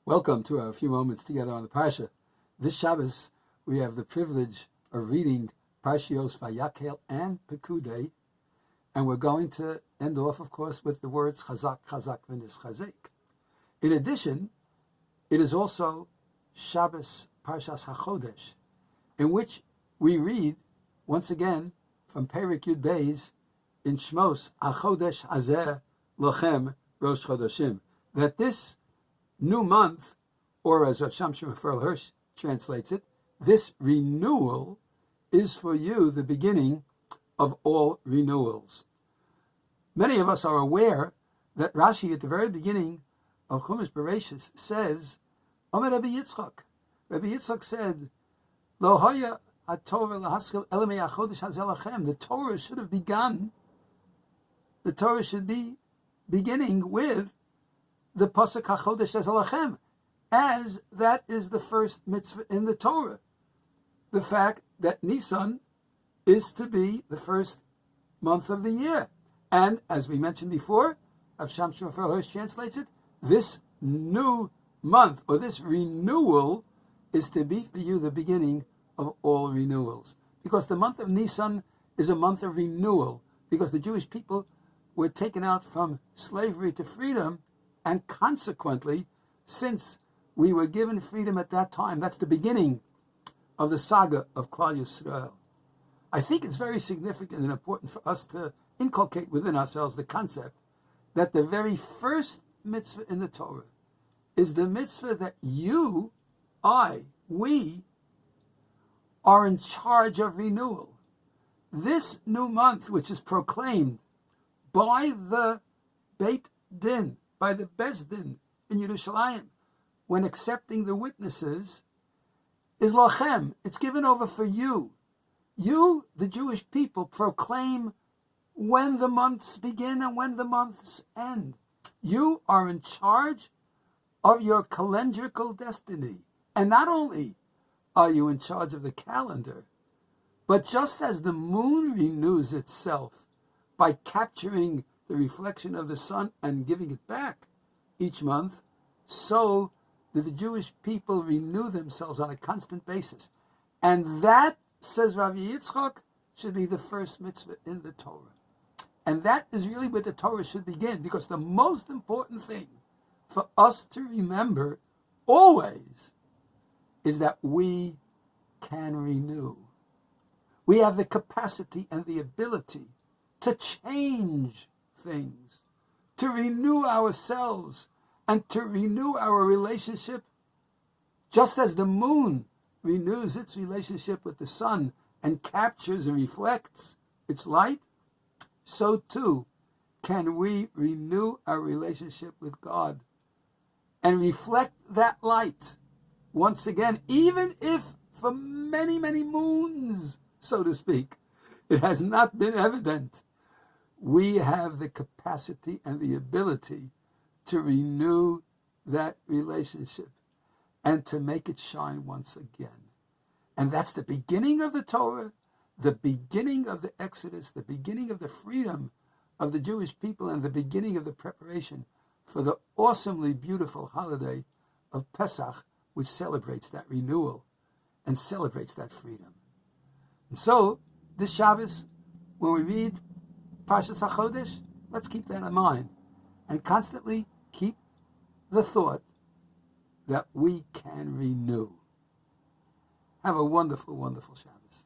Welcome to our few moments together on the Parsha. This Shabbos, we have the privilege of reading Parshas Vayakhel and Pekudai, and we're going to end off, of course, with the words Chazak, Chazak, V'nis Chazek. In addition, it is also Shabbos Parshas Hachodesh, in which we read, once again, from Perek Yud Beis in Shmos, Hachodesh Hazeh Lochem Rosh Chodeshim, that this new month, or as Rav Shamshon Raphael Hirsch translates it, this renewal is for you the beginning of all renewals. Many of us are aware that Rashi at the very beginning of Chumash Bereshis says, Omer Rabbi Yitzchak. Rabbi Yitzchak said, Lo haya haTorah lahaskil elamei hachodesh hazeh lachem. The Torah should have begun. The Torah should be beginning with the pasuk Hachodesh hazeh lachem, as that is the first mitzvah in the Torah. The fact that Nisan is to be the first month of the year. And as we mentioned before, Rav Shamshon Raphael Hirsch translates it, this new month, or this renewal, is to be for you the beginning of all renewals. Because the month of Nisan is a month of renewal, because the Jewish people were taken out from slavery to freedom, and consequently, since we were given freedom at that time, that's the beginning of the saga of Klal Yisrael. I think it's very significant and important for us to inculcate within ourselves the concept that the very first mitzvah in the Torah is the mitzvah that you, we are in charge of renewal. This new month, which is proclaimed by the Beit Din, by the Beis Din in Yerushalayim, when accepting the witnesses, is lachem. It's given over for you. You, the Jewish people, proclaim when the months begin and when the months end. You are in charge of your calendrical destiny. And not only are you in charge of the calendar, but just as the moon renews itself by capturing the reflection of the sun and giving it back each month, so do the Jewish people renew themselves on a constant basis. And that, says Rav Yitzchak, should be the first mitzvah in the Torah. And that is really where the Torah should begin, because the most important thing for us to remember always is that we can renew. We have the capacity and the ability to change things, to renew ourselves, and to renew our relationship, just as the moon renews its relationship with the sun and captures and reflects its light, so too can we renew our relationship with God and reflect that light once again, even if for many, many moons, so to speak, it has not been evident. We have the capacity and the ability to renew that relationship and to make it shine once again. And that's the beginning of the Torah, the beginning of the Exodus, the beginning of the freedom of the Jewish people, and the beginning of the preparation for the awesomely beautiful holiday of Pesach, which celebrates that renewal and celebrates that freedom. And so, this Shabbos, when we read Parshas Hachodesh, let's keep that in mind and constantly keep the thought that we can renew. Have a wonderful, wonderful Shabbos.